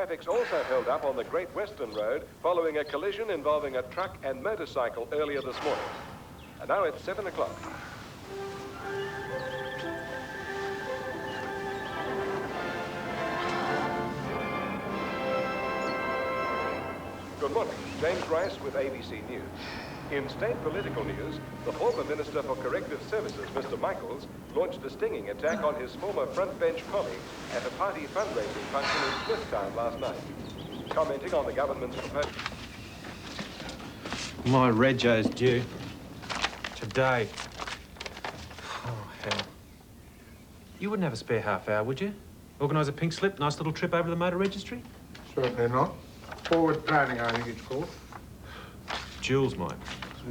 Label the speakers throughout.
Speaker 1: Traffic's also held up on the Great Western Road following a collision involving a truck and motorcycle earlier this morning. And now it's 7 o'clock. Good morning. James Rice with ABC News. In state political news, the former Minister for Corrective Services, Mr. Michaels, launched a stinging attack on his former frontbench colleague at a party fundraising function in Smithtown last night. Commenting on the government's proposal...
Speaker 2: My rego's due. Today. Oh, hell. You wouldn't have a spare half hour, would you? Organise a pink slip, nice little trip over to the motor registry?
Speaker 3: Certainly not. Forward planning, I think it's called.
Speaker 2: Jules might.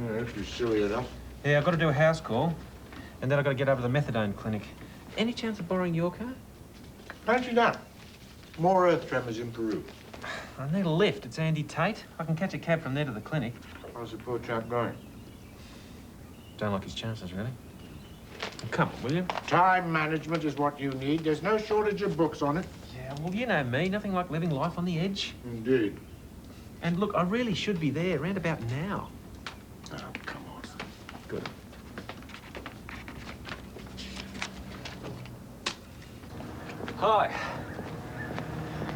Speaker 3: Yeah, she's silly enough.
Speaker 2: Yeah, I've got to do a house call, and then I've got to get over to the methadone clinic. Any chance of borrowing your car?
Speaker 3: Fancy that. More earth tremors in Peru.
Speaker 2: I need a lift. It's Andy Tate. I can catch a cab from there to the clinic.
Speaker 3: How's the poor chap going?
Speaker 2: Don't like his chances, really. Come on, will you?
Speaker 3: Time management is what you need. There's no shortage of books on it.
Speaker 2: Yeah, well, you know me. Nothing like living life on the edge.
Speaker 3: Indeed.
Speaker 2: And look, I really should be there round about now.
Speaker 3: Oh, come on.
Speaker 2: Good. Hi.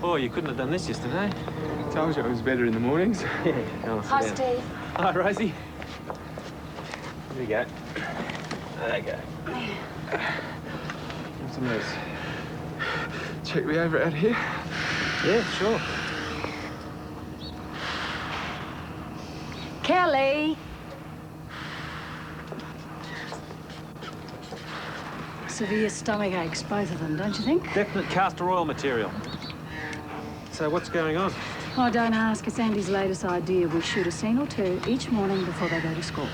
Speaker 2: Oh, you couldn't have done this yesterday.
Speaker 4: Told you it was better in the mornings.
Speaker 2: Yeah. Oh,
Speaker 5: Hi, Steve.
Speaker 2: Hi, Rosie. Here you go. There you go.
Speaker 4: Have some of those. Check me over out here.
Speaker 2: Yeah, sure.
Speaker 5: Kelly! Severe stomach aches, both of them, don't you think?
Speaker 2: Definite castor oil material. So what's going on?
Speaker 5: Oh, don't ask. It's Andy's latest idea. We shoot a scene or two each morning before they go to school.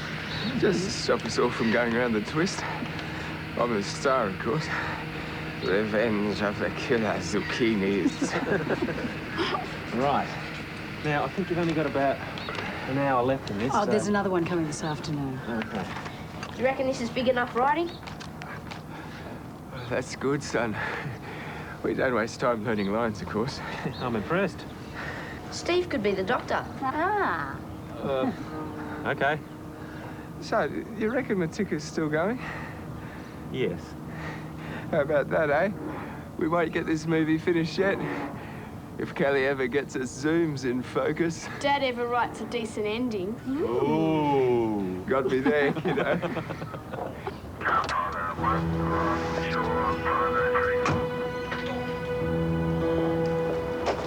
Speaker 4: Just to stop us all from going around the twist. I'm the star, of course. Revenge of the killer zucchinis.
Speaker 2: Right. Now, I think you've only got about an hour left in this.
Speaker 5: Oh, there's another one coming this afternoon.
Speaker 2: Okay.
Speaker 6: Do you reckon this is big enough writing?
Speaker 4: That's good, son. We don't waste time learning lines, of course.
Speaker 2: I'm impressed.
Speaker 6: Steve could be the doctor.
Speaker 5: Ah.
Speaker 2: Okay.
Speaker 4: So, you reckon the ticker's still going?
Speaker 2: Yes.
Speaker 4: How about that, eh? We won't get this movie finished yet. If Kelly ever gets us zooms in focus.
Speaker 7: Dad ever writes a decent ending.
Speaker 4: Ooh. Got me there, you know.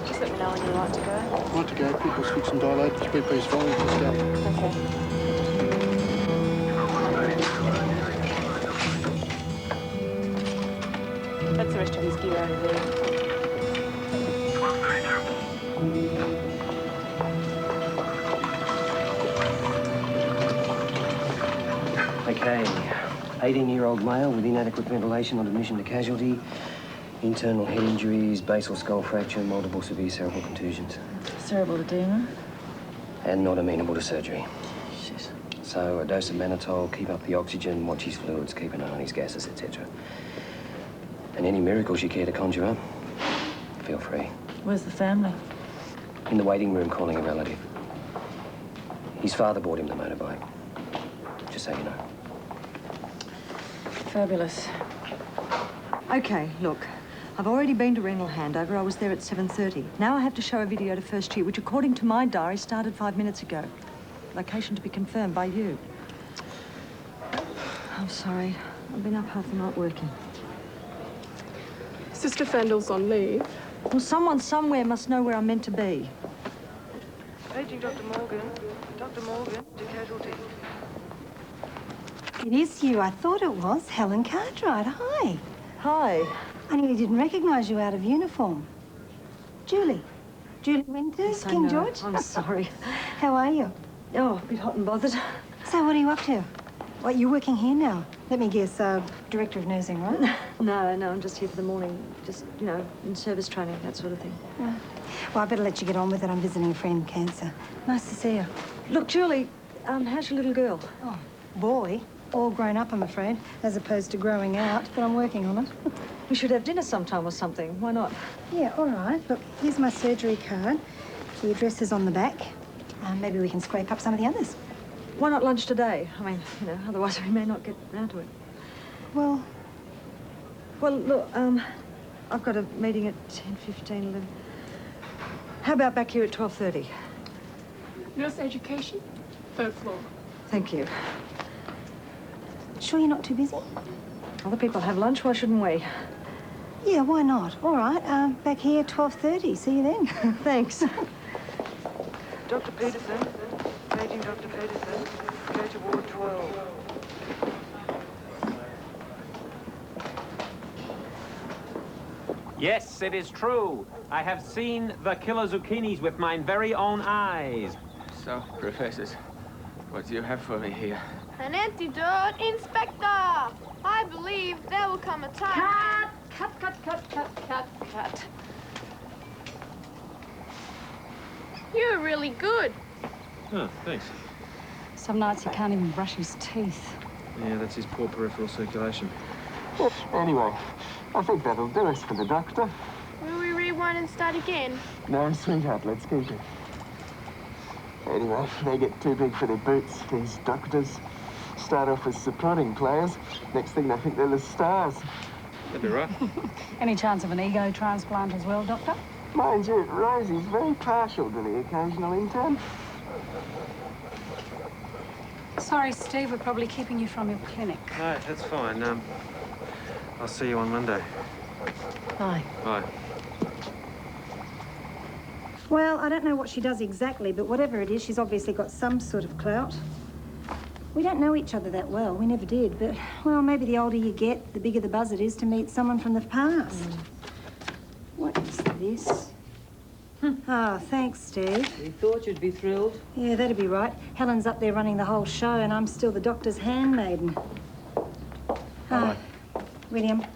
Speaker 7: Just let me know when you'd like to go.
Speaker 8: Right to go. People switch and dilate. Speed piece volume. Let's go.
Speaker 7: Okay. That's the rest of his gear over there.
Speaker 9: Okay, 18-year-old male with inadequate ventilation on admission to casualty, internal head injuries, basal skull fracture, multiple severe cerebral contusions.
Speaker 5: Cerebral edema.
Speaker 9: And not amenable to surgery.
Speaker 5: Shit.
Speaker 9: So a dose of mannitol, keep up the oxygen, watch his fluids, keep an eye on his gases, etc. And any miracles you care to conjure up, feel free.
Speaker 5: Where's the family?
Speaker 9: In the waiting room calling a relative. His father bought him the motorbike. Just so you know.
Speaker 5: Fabulous.
Speaker 10: OK, look. I've already been to renal handover. I was there at 7:30. Now I have to show a video to first year, which, according to my diary, started 5 minutes ago. Location to be confirmed by you. I'm sorry. I've been up half the night working.
Speaker 7: Sister Fendel's on leave.
Speaker 10: Well, someone somewhere must know where I'm meant to be.
Speaker 11: Paging Dr. Morgan. Dr. Morgan to casualty.
Speaker 12: It is you. I thought it was. Helen Cartwright. Hi.
Speaker 10: Hi.
Speaker 12: I nearly didn't recognise you out of uniform. Julie. Julie Winters, King George.
Speaker 10: I'm sorry.
Speaker 12: How are you?
Speaker 10: Oh, a bit hot and bothered.
Speaker 12: So what are you up to? What, you're working here now? Let me guess, Director of Nursing, right?
Speaker 10: No, I'm just here for the morning. Just, you know, in service training, that sort of thing.
Speaker 12: Yeah. Well, I better let you get on with it. I'm visiting a friend with cancer. Nice to see you.
Speaker 10: Look, Julie, how's your little girl?
Speaker 12: Oh, boy. All grown up, I'm afraid, as opposed to growing out, but I'm working on it.
Speaker 10: We should have dinner sometime or something. Why not?
Speaker 12: Yeah, all right. Look, here's my surgery card. The address is on the back. Maybe we can scrape up some of the others.
Speaker 10: Why not lunch today? I mean, you know, otherwise we may not get round to it.
Speaker 12: Well,
Speaker 10: look, I've got a meeting at 10:15, 11. How about back here at 12:30?
Speaker 7: Nurse education, 3rd floor.
Speaker 10: Thank you.
Speaker 12: sure you're not too busy?
Speaker 10: Other people have lunch, why shouldn't we?
Speaker 12: Yeah, why not? All right, back here, 12:30. See you then.
Speaker 10: Thanks.
Speaker 11: Dr. Peterson, paging Dr. Peterson, go to Ward 12.
Speaker 2: Yes, it is true. I have seen the killer zucchinis with my very own eyes.
Speaker 4: So, professors, what do you have for me here?
Speaker 13: An antidote, Inspector! I believe there will come a time... Cut. You're really good.
Speaker 2: Oh, thanks.
Speaker 5: Some nights he can't even brush his teeth.
Speaker 2: Yeah, that's his poor peripheral circulation.
Speaker 4: Anyway, I think that'll do us for the doctor.
Speaker 13: Will we rewind and start again?
Speaker 4: No, sweetheart, let's keep it. Anyway, they get too big for their boots, these doctors. Start off as supporting players. Next thing they think they're the stars.
Speaker 2: That'd be right.
Speaker 5: Any chance of an ego transplant as well, Doctor?
Speaker 4: Mind you, Rosie's very partial to the occasional intern.
Speaker 5: Sorry, Steve, we're probably keeping you from your clinic.
Speaker 2: No, that's fine. I'll see you on Monday.
Speaker 5: Bye.
Speaker 2: Bye.
Speaker 12: Well, I don't know what she does exactly, but whatever it is, she's obviously got some sort of clout. We don't know each other that well. We never did, but, well, maybe the older you get, the bigger the buzz it is to meet someone from the past. What is this? Oh, thanks, Steve.
Speaker 14: We thought you'd be thrilled.
Speaker 12: Yeah, that'd be right. Helen's up there running the whole show, and I'm still the doctor's handmaiden. Ah, William,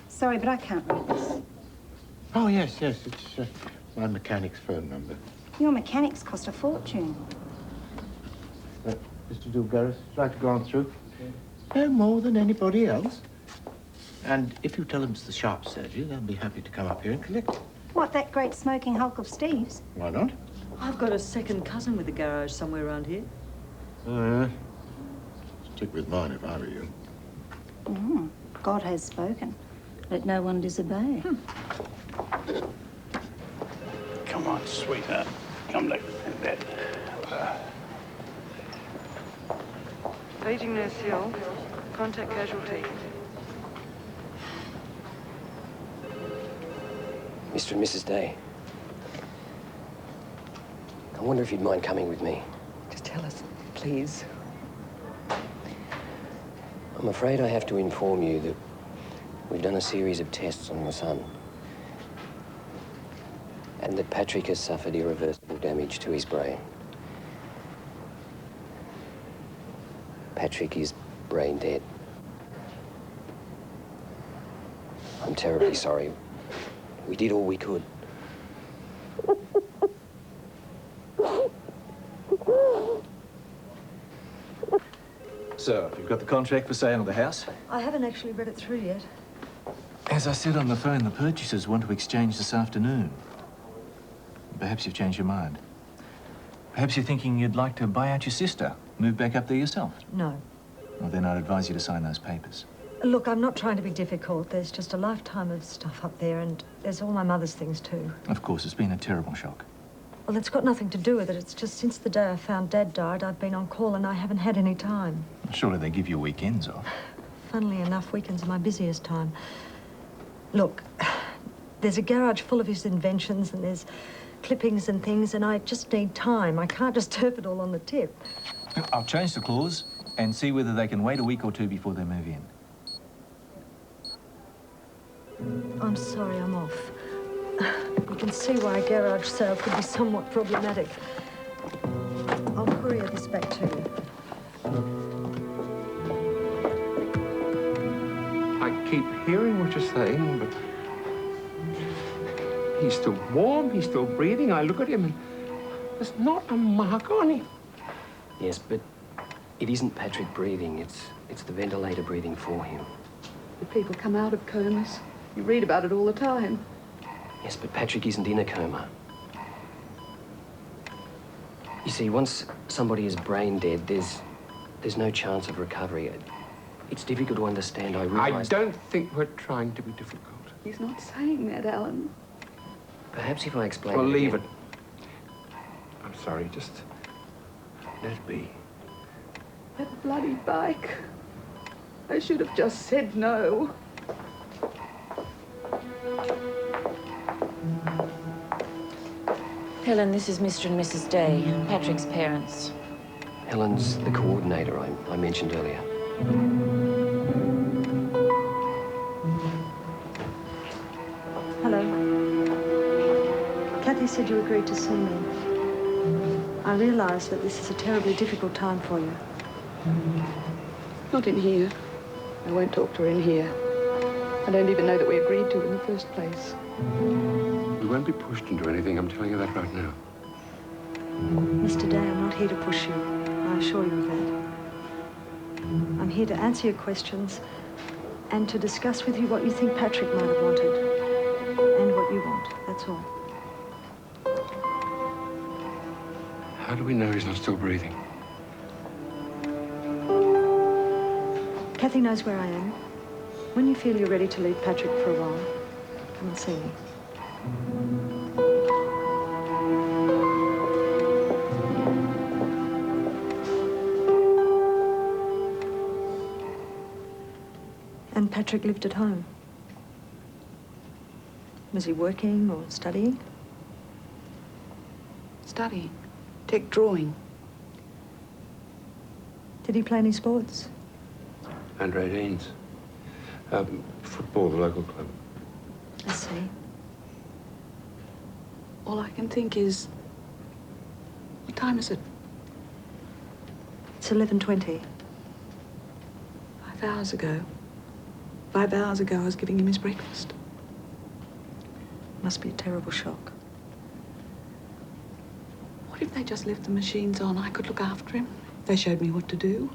Speaker 12: sorry, but I can't read this.
Speaker 3: Oh, yes, it's my mechanic's phone number.
Speaker 12: Your mechanics cost a fortune.
Speaker 3: Mr. Dulgaris, would you like to go on through? No more than anybody else. And if you tell them it's the sharp surgery, they'll be happy to come up here and collect it.
Speaker 12: What, that great smoking hulk of Steve's?
Speaker 3: Why not?
Speaker 10: I've got a second cousin with a garage somewhere around here.
Speaker 3: Stick with mine if I were you.
Speaker 12: God has spoken. Let no one disobey.
Speaker 8: Come on, sweetheart. Come look at that.
Speaker 11: Paging Nurse Hill, contact casualty.
Speaker 9: Mr. and Mrs. Day. I wonder if you'd mind coming with me.
Speaker 14: Just tell us, please.
Speaker 9: I'm afraid I have to inform you that we've done a series of tests on your son. And that Patrick has suffered irreversible damage to his brain. Patrick is brain dead. I'm terribly sorry. We did all we could.
Speaker 15: So, you've got the contract for sale of the house?
Speaker 10: I haven't actually read it through yet.
Speaker 15: As I said on the phone, the purchasers want to exchange this afternoon. Perhaps you've changed your mind. Perhaps you're thinking you'd like to buy out your sister, move back up there yourself.
Speaker 10: No.
Speaker 15: Well, then I'd advise you to sign those papers.
Speaker 10: Look, I'm not trying to be difficult. There's just a lifetime of stuff up there, and there's all my mother's things, too.
Speaker 15: Of course, it's been a terrible shock.
Speaker 10: Well, it's got nothing to do with it. It's just since the day I found Dad died, I've been on call and I haven't had any time.
Speaker 15: Surely they give you weekends off.
Speaker 10: Funnily enough, weekends are my busiest time. Look, there's a garage full of his inventions and there's clippings and things, and I just need time. I can't just turf it all on the tip.
Speaker 15: I'll change the clause and see whether they can wait a week or two before they move in.
Speaker 10: I'm sorry, I'm off. You can see why a garage sale could be somewhat problematic. I'll courier this back to you.
Speaker 16: I keep hearing what you're saying, but he's still warm, he's still breathing. I look at him and there's not a mark on him.
Speaker 9: Yes, but It isn't Patrick breathing, it's the ventilator breathing for him.
Speaker 14: But people come out of comas. You read about it all the time.
Speaker 9: Yes, but Patrick isn't in a coma. You see, once somebody is brain dead, there's no chance of recovery. It's difficult to understand, I realise.
Speaker 16: I don't think we're trying to be difficult.
Speaker 14: He's not saying that, Alan.
Speaker 9: Perhaps if I explain
Speaker 16: Well, leave
Speaker 9: again.
Speaker 16: it. I'm sorry, just let it be.
Speaker 14: That bloody bike. I should have just said no.
Speaker 17: Helen, this is Mr. and Mrs. Day, Patrick's parents.
Speaker 9: Helen's the coordinator I mentioned earlier.
Speaker 10: Hello. Kathy said you agreed to see me. I realise that this is a terribly difficult time for you.
Speaker 14: Not in here. I won't talk to her in here. I don't even know that we agreed to in the first place.
Speaker 16: We won't be pushed into anything, I'm telling you that right now.
Speaker 10: Mr. Day, I'm not here to push you. I assure you of that. I'm here to answer your questions and to discuss with you what you think Patrick might have wanted and what you want, that's all.
Speaker 16: How do we know he's not still breathing?
Speaker 10: Kathy knows where I am. When you feel you're ready to leave Patrick for a while, come and see me. And Patrick lived at home. Was he working or studying?
Speaker 14: Studying. Tech drawing.
Speaker 10: Did he play any sports?
Speaker 16: Under 18s. Football, the local club.
Speaker 10: I see.
Speaker 14: All I can think is, what time is it?
Speaker 10: It's 11:20.
Speaker 14: 5 hours ago. 5 hours ago, I was giving him his breakfast.
Speaker 10: Must be a terrible shock.
Speaker 14: What if they just left the machines on? I could look after him. They showed me what to do.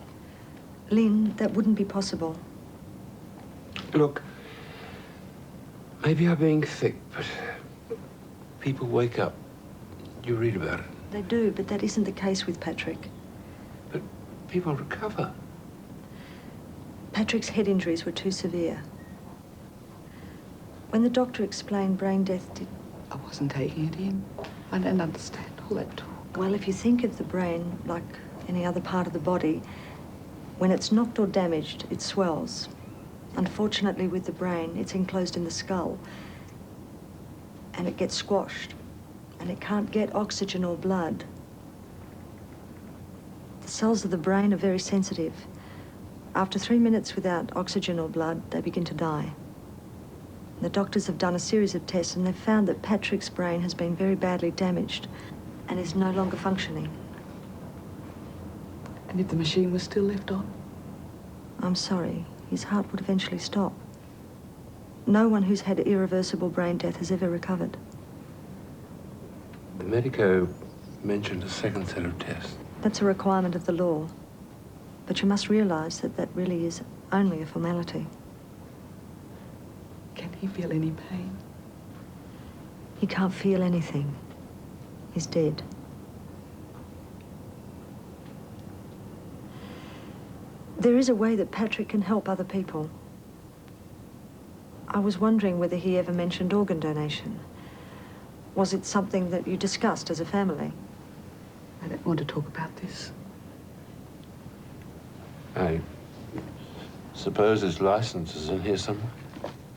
Speaker 10: Lynn, that wouldn't be possible.
Speaker 16: Look, maybe I'm being thick, but people wake up. You read about it.
Speaker 10: They do, but that isn't the case with Patrick.
Speaker 16: But people recover.
Speaker 10: Patrick's head injuries were too severe. When the doctor explained brain death did...
Speaker 14: I wasn't taking it in. I don't understand all that talk.
Speaker 10: Well, if you think of the brain like any other part of the body, when it's knocked or damaged, it swells. Unfortunately, with the brain, it's enclosed in the skull. And it gets squashed. And it can't get oxygen or blood. The cells of the brain are very sensitive. After 3 minutes without oxygen or blood, they begin to die. The doctors have done a series of tests and they've found that Patrick's brain has been very badly damaged and is no longer functioning.
Speaker 14: And if the machine was still left on?
Speaker 10: I'm sorry, his heart would eventually stop. No one who's had irreversible brain death has ever recovered.
Speaker 16: The medico mentioned a second set of tests.
Speaker 10: That's a requirement of the law. But you must realise that that really is only a formality.
Speaker 14: Can he feel any pain?
Speaker 10: He can't feel anything. He's dead. There is a way that Patrick can help other people. I was wondering whether he ever mentioned organ donation. Was it something that you discussed as a family?
Speaker 14: I don't want to talk about this.
Speaker 16: I suppose his license is in here somewhere.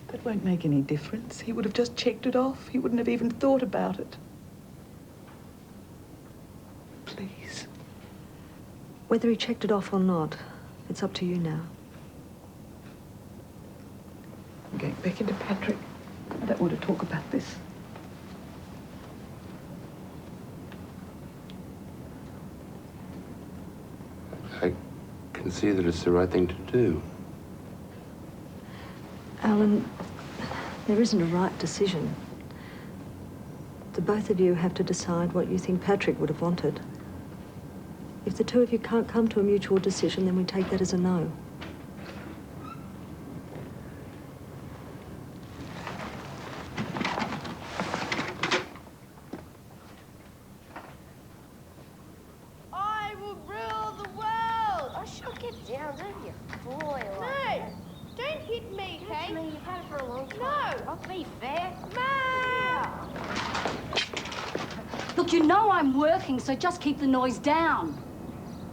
Speaker 14: That won't make any difference. He would have just checked it off. He wouldn't have even thought about it. Please.
Speaker 10: Whether he checked it off or not, it's up to you now.
Speaker 14: I'm going back into Patrick. I don't want to talk about this.
Speaker 16: I can see that it's the right thing to do.
Speaker 10: Alan, there isn't a right decision. The both of you have to decide what you think Patrick would have wanted. If the two of you can't come to a mutual decision, then we take that as a no.
Speaker 13: I will rule the world.
Speaker 6: Oh, sure, get down, don't you? Boy,
Speaker 13: No, don't hit me, okay?
Speaker 6: me. You've had it for a long time.
Speaker 13: No.
Speaker 6: I'll be fair.
Speaker 13: Ma!
Speaker 18: Look, you know I'm working, so just keep the noise down.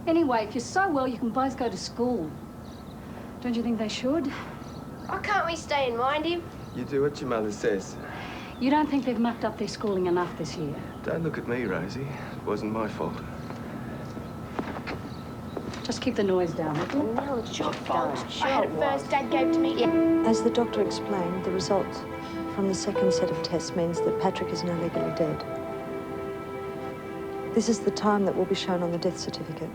Speaker 18: Anyway, if you're so well, you can both go to school. Don't you think they should?
Speaker 6: Why can't we stay and mind him?
Speaker 19: You do what your mother says.
Speaker 18: You don't think they've mucked up their schooling enough this year?
Speaker 19: Don't look at me, Rosie. It wasn't my fault.
Speaker 18: Just keep the noise down, will you?
Speaker 6: No, it's your fault.
Speaker 13: I had it first. Dad gave it to me.
Speaker 10: As the doctor explained, the result from the second set of tests means that Patrick is now legally dead. This is the time that will be shown on the death certificate.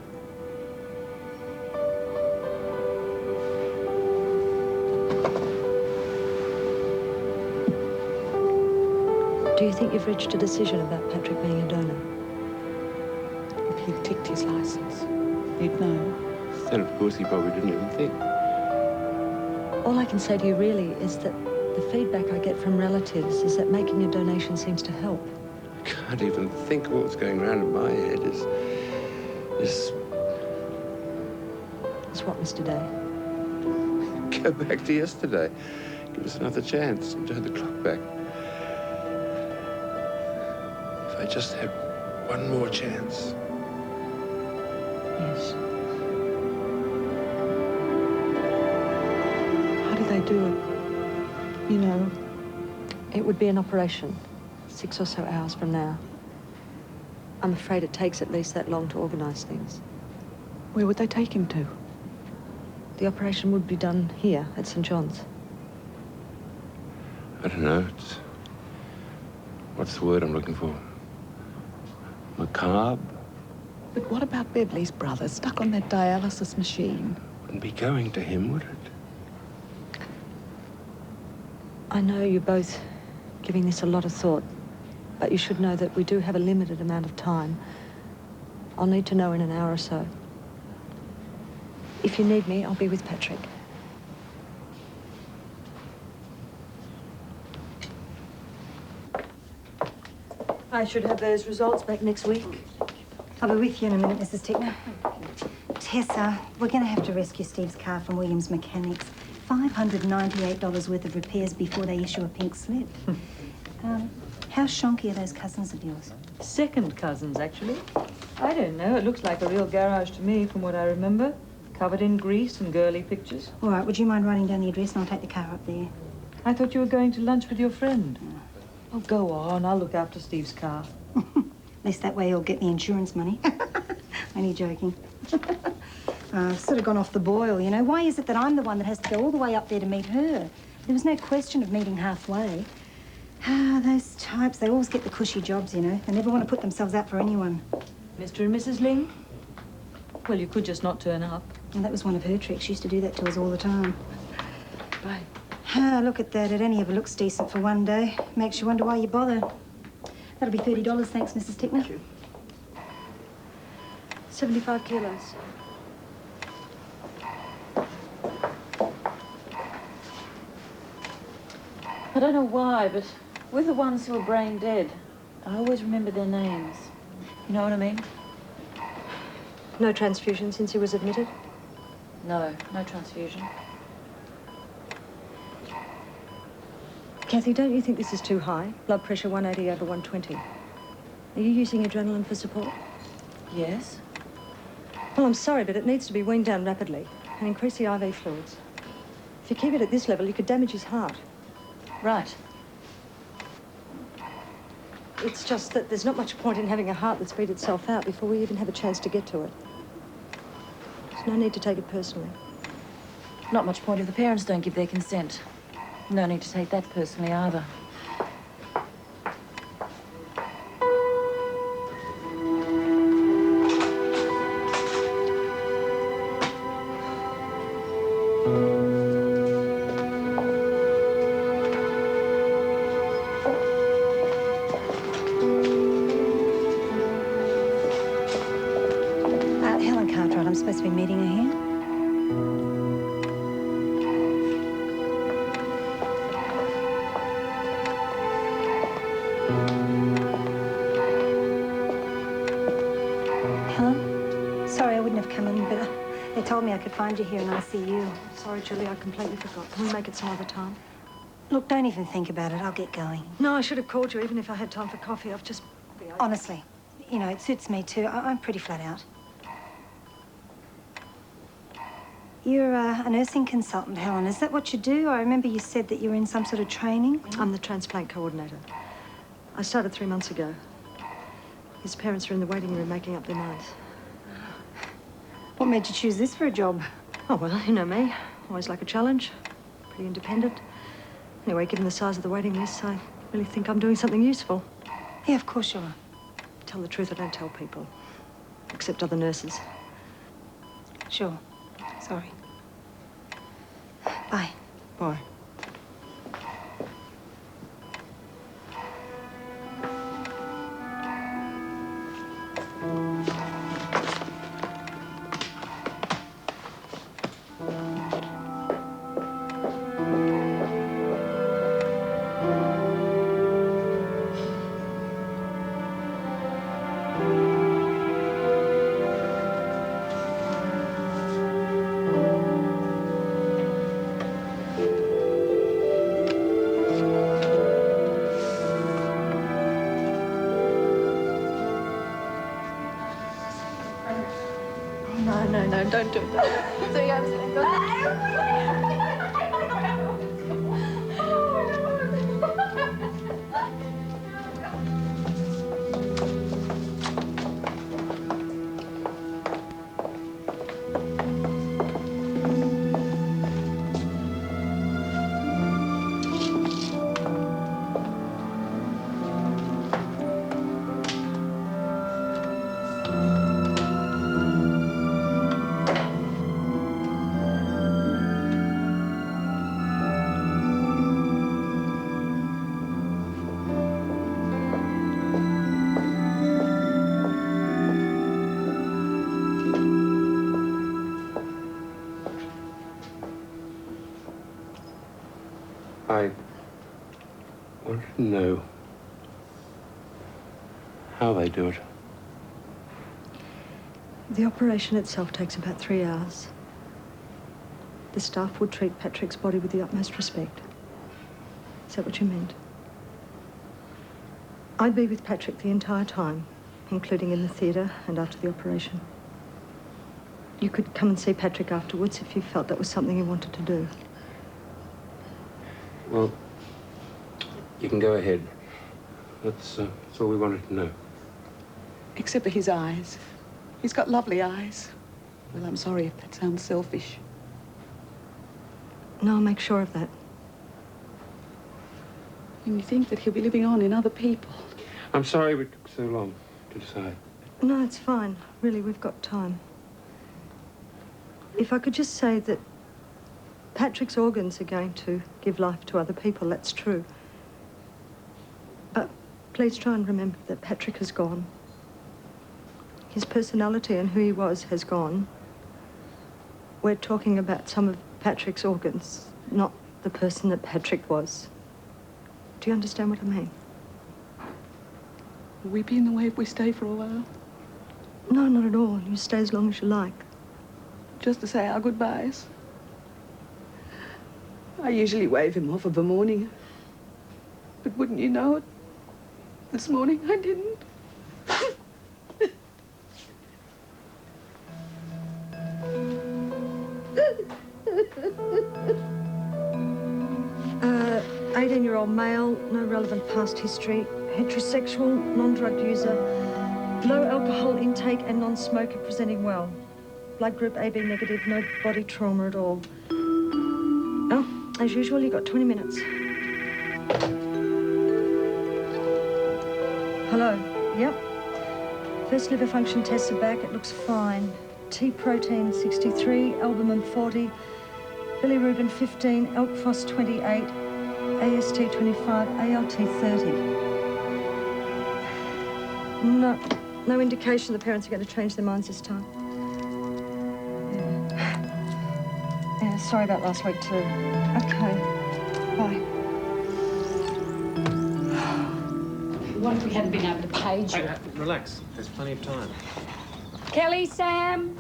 Speaker 10: Do you think you've reached a decision about Patrick being a donor?
Speaker 14: If he'd ticked his license, you'd know.
Speaker 16: Then, of course, he probably didn't even think.
Speaker 10: All I can say to you really is that the feedback I get from relatives is that making a donation seems to help.
Speaker 16: Can't even think of what's going around in my head is
Speaker 10: It's what, Mr. Day?
Speaker 16: go back to yesterday. Give us another chance and turn the clock back. If I just had one more chance.
Speaker 10: Yes.
Speaker 14: How do they do it? You know?
Speaker 10: It would be an operation, 6 or so hours from now. I'm afraid it takes at least that long to organise things.
Speaker 14: Where would they take him to?
Speaker 10: The operation would be done here at St. John's.
Speaker 16: I don't know. What's the word I'm looking for? Macabre?
Speaker 14: But what about Beverly's brother, stuck on that dialysis machine?
Speaker 16: Wouldn't be going to him, would it?
Speaker 10: I know you're both giving this a lot of thought, but you should know that we do have a limited amount of time. I'll need to know in an hour or so. If you need me, I'll be with Patrick. I should have those results back next week.
Speaker 12: I'll be with you in a minute, Mrs. Tickner. Tessa, we're going to have to rescue Steve's car from Williams Mechanics. $598 worth of repairs before they issue a pink slip. How shonky are those cousins of yours?
Speaker 11: Second cousins, actually. I don't know. It looks like a real garage to me, from what I remember. Covered in grease and girly pictures.
Speaker 12: All right, would you mind writing down the address and I'll take the car up there?
Speaker 11: I thought you were going to lunch with your friend. Oh, go on. I'll look after Steve's car.
Speaker 12: At least that way he'll get the insurance money. Only joking. I've sort of gone off the boil, you know. Why is it that I'm the one that has to go all the way up there to meet her? There was no question of meeting halfway. Those types, they always get the cushy jobs, you know. They never want to put themselves out for anyone.
Speaker 11: Mr. and Mrs. Ling? Well, you could just not turn up.
Speaker 12: And that was one of her tricks. She used to do that to us all the time.
Speaker 11: Bye.
Speaker 12: Look at that. It only ever looks decent for one day. Makes you wonder why you bother. That'll be $30, thanks, Mrs. Tickner.
Speaker 10: 75 kilos.
Speaker 17: I don't know why, but with the ones who are brain dead, I always remember their names. You know what I mean?
Speaker 10: No transfusion since he was admitted?
Speaker 17: No, no transfusion.
Speaker 10: Kathy, don't you think this is too high? Blood pressure 180 over 120. Are you using adrenaline for support?
Speaker 17: Yes.
Speaker 10: Well, I'm sorry, but it needs to be weaned down rapidly and increase the IV fluids. If you keep it at this level, you could damage his heart.
Speaker 17: Right.
Speaker 10: It's just that there's not much point in having a heart that's beat itself out before we even have a chance to get to it. There's no need to take it personally.
Speaker 17: Not much point if the parents don't give their consent. No need to take that personally either.
Speaker 12: find you here and I see you.
Speaker 10: Sorry, Julie, I completely forgot. Can we make it some other time?
Speaker 12: Look, don't even think about it. I'll get going.
Speaker 10: No, I should have called you even if I had time for coffee. I've just...
Speaker 12: Honestly, you know, it suits me too. I'm pretty flat out. You're a nursing consultant, Helen. Is that what you do? I remember you said that you were in some sort of training.
Speaker 10: I'm the transplant coordinator. I started 3 months ago. His parents are in the waiting room making up their minds.
Speaker 12: What made you choose this for a job?
Speaker 10: Oh, well, you know me. Always like a challenge. Pretty independent. Anyway, given the size of the waiting list, I really think I'm doing something useful.
Speaker 12: Yeah, of course you are.
Speaker 10: Tell the truth, I don't tell people. Except other nurses.
Speaker 12: Sure. Sorry. Bye.
Speaker 10: Bye. No, don't do that.
Speaker 13: So you have
Speaker 16: I wanted to know how they do it.
Speaker 10: The operation itself takes about 3 hours. The staff would treat Patrick's body with the utmost respect. Is that what you meant? I'd be with Patrick the entire time, including in the theatre and after the operation. You could come and see Patrick afterwards if you felt that was something you wanted to do.
Speaker 16: Well, you can go ahead. That's all we wanted to know.
Speaker 14: Except for his eyes. He's got lovely eyes. Well, I'm sorry if that sounds selfish.
Speaker 10: No, I'll make sure of that.
Speaker 14: And you think that he'll be living on in other people?
Speaker 16: I'm sorry we took so long to decide.
Speaker 10: No, it's fine. Really, we've got time. If I could just say that Patrick's organs are going to give life to other people, that's true. But please try and remember that Patrick has gone. His personality and who he was has gone. We're talking about some of Patrick's organs, not the person that Patrick was. Do you understand what I mean?
Speaker 14: Will we be in the way if we stay for a while?
Speaker 10: No, not at all. You stay as long as you like.
Speaker 14: Just to say our goodbyes? I usually wave him off of a morning. But wouldn't you know it? This morning I didn't.
Speaker 10: 18-year-old male, no relevant past history, heterosexual, non-drug user, low alcohol intake and non-smoker, presenting well. Blood group AB negative, no body trauma at all. Oh, as usual, you've got 20 minutes. Hello, yep. First liver function tests are back, it looks fine. T protein 63, albumin 40, bilirubin 15, elk phos 28, AST 25, ALT 30. No indication the parents are going to change their minds this time. Yeah, sorry about last week too. Okay, bye.
Speaker 18: What if we hadn't been able to page you?
Speaker 2: Hey, relax. There's plenty of time.
Speaker 18: Kelly, Sam.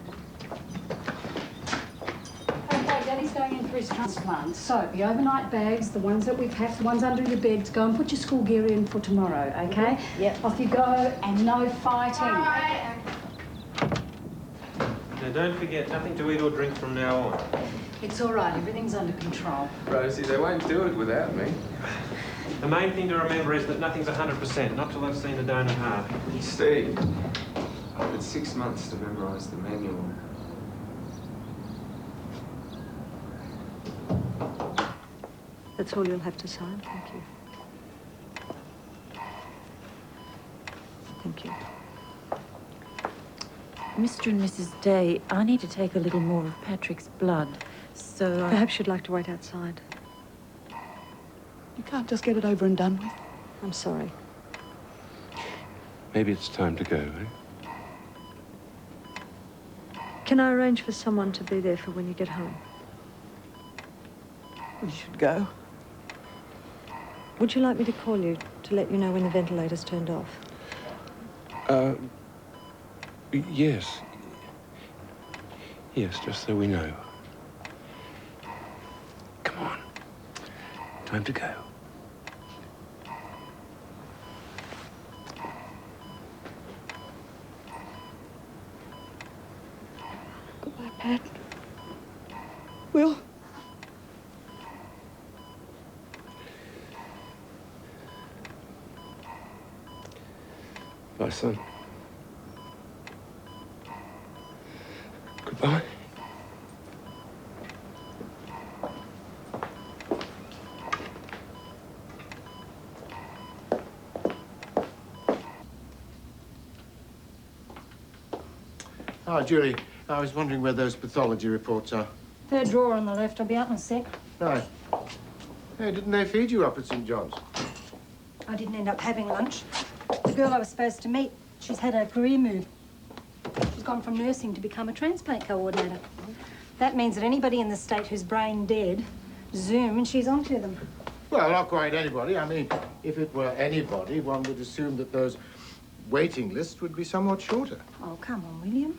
Speaker 18: Danny's going in for his transplant. So, the overnight bags, the ones that we've packed, the ones under your beds, go and put your school gear in for tomorrow, okay?
Speaker 11: Yep.
Speaker 18: Off you go, and no fighting.
Speaker 2: Now, don't forget, nothing to eat or drink from now on.
Speaker 18: It's all right, everything's under control.
Speaker 19: Rosie, they won't do it without me.
Speaker 2: The main thing to remember is that nothing's 100%, not till I've seen the donor heart.
Speaker 19: Steve, I've had 6 months to memorise the manual.
Speaker 10: That's all you'll have to sign. Thank you. Thank you.
Speaker 17: Mr. and Mrs. Day, I need to take a little more of Patrick's blood, so
Speaker 10: Perhaps you'd like to wait outside.
Speaker 14: You can't just get it over and done with.
Speaker 10: I'm sorry.
Speaker 16: Maybe it's time to go, eh?
Speaker 10: Can I arrange for someone to be there for when you get home?
Speaker 14: We should go.
Speaker 10: Would you like me to call you to let you know when the ventilator's turned off?
Speaker 16: Yes. Yes, just so we know. Come on. Time to go.
Speaker 14: Goodbye, Pat. Will.
Speaker 16: Bye, son. Goodbye.
Speaker 3: Oh, Julie, I was wondering where those pathology reports are.
Speaker 12: Third drawer on the left. I'll be out in a sec.
Speaker 3: Right. Hey, didn't they feed you up at St. John's?
Speaker 12: I didn't end up having lunch. The girl I was supposed to meet, she's had a career move. She's gone from nursing to become a transplant coordinator. That means that anybody in the state who's brain dead, Zoom, and she's onto them.
Speaker 3: Well, not quite anybody. I mean, if it were anybody, one would assume that those waiting lists would be somewhat shorter.
Speaker 12: Oh, come on, William.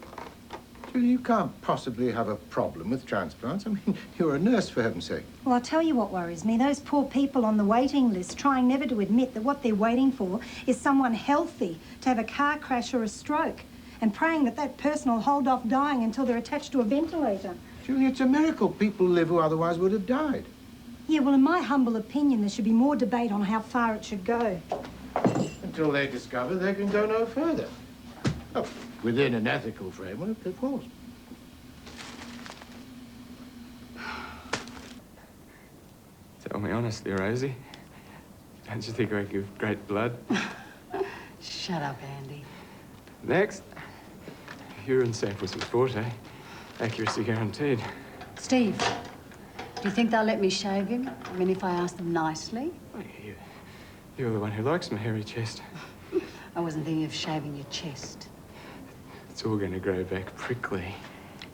Speaker 3: Julie, you can't possibly have a problem with transplants. I mean, you're a nurse, for heaven's sake.
Speaker 12: Well, I'll tell you what worries me. Those poor people on the waiting list trying never to admit that what they're waiting for is someone healthy to have a car crash or a stroke, and praying that that person will hold off dying until they're attached to a ventilator.
Speaker 3: Julie, it's a miracle people live who otherwise would have died.
Speaker 12: Yeah, well, in my humble opinion, there should be more debate on how far it should go.
Speaker 3: Until they discover they can go no further. Oh, within an ethical framework, of course.
Speaker 19: Tell me honestly, Rosie. Don't you think I give great blood?
Speaker 18: Shut up, Andy.
Speaker 19: Next, urine samples report, eh? Accuracy guaranteed.
Speaker 18: Steve, do you think they'll let me shave him? I mean, if I ask them nicely?
Speaker 19: Oh, you're the one who likes my hairy chest.
Speaker 18: I wasn't thinking of shaving your chest.
Speaker 19: It's all going to grow back prickly.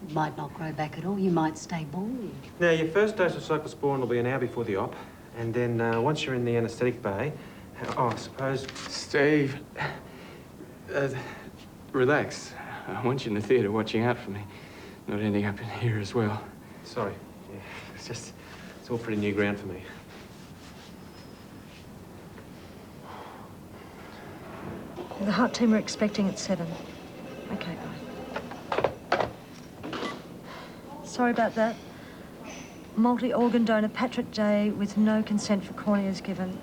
Speaker 18: It might not grow back at all. You might stay bald.
Speaker 2: Now, your first dose of cyclosporin will be an hour before the op, and then once you're in the anaesthetic bay, I suppose...
Speaker 19: Steve, relax. I want you in the theatre watching out for me, not ending up in here as well.
Speaker 2: Sorry. Yeah, it's all pretty new ground for me.
Speaker 10: The heart team are expecting at 7. Okay, bye. Sorry about that. Multi-organ donor Patrick Day with no consent for corneas given.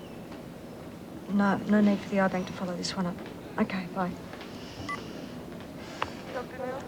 Speaker 10: No need for the eye bank to follow this one up. Okay, bye.
Speaker 4: Dr. Neil?